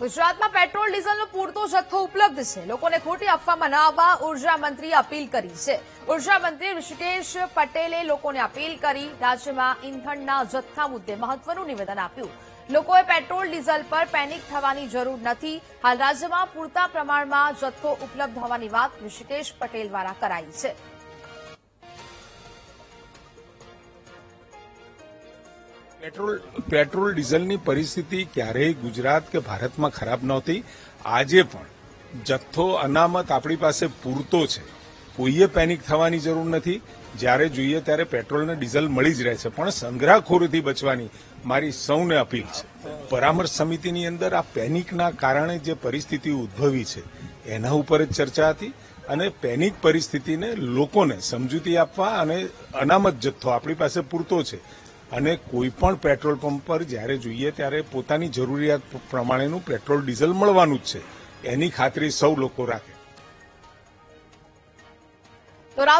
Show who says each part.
Speaker 1: ગુજરાતમાં પેટ્રોલ ડીઝલનો પૂરતો જથ્થો ઉપલબ્ધ છે. લોકોને ખોટી અફવામાં ન આવવા ઉર્જા મંત્રીએ અપીલ કરી છે. ઉર્જા મંત્રી ઋષિકેશ પટેલે લોકોને અપીલ કરી. રાજ્યમાં ઇંધણના જથ્થા મુદ્દે મહત્વનું નિવેદન આપ્યું. લોકોએ પેટ્રોલ ડીઝલ પર પેનિક થવાની જરૂર નથી. હાલ રાજ્યમાં પૂરતા પ્રમાણમાં જથ્થો ઉપલબ્ધ હોવાની વાત ઋષિકેશ પટેલ દ્વારા કરાઈ છે.
Speaker 2: પેટ્રોલ ડીઝલની પરિસ્થિતિ ક્યારેય ગુજરાત કે ભારતમાં ખરાબ નહોતી. આજે પણ જથ્થો અનામત આપણી પાસે પૂરતો છે. કોઈએ પેનિક થવાની જરૂર નથી. જ્યારે જોઈએ ત્યારે પેટ્રોલ અને ડીઝલ મળી જ રહે છે. પણ સંગ્રહખોરીથી બચવાની મારી સૌને અપીલ છે. પરામર્શ સમિતિની અંદર આ પેનિકના કારણે જે પરિસ્થિતિ ઉદ્ભવી છે એના ઉપર જ ચર્ચા હતી અને પેનિક પરિસ્થિતિને લોકોને સમજૂતી આપવા અને અનામત જથ્થો આપણી પાસે પૂરતો છે અને કોઈ પણ પેટ્રોલ પંપ પર જ્યારે જોઈએ ત્યારે પોતાની જરૂરિયાત પ્રમાણેનું પેટ્રોલ ડીઝલ મળવાનું જ છે એની ખાતરી સૌ લોકો રાખે.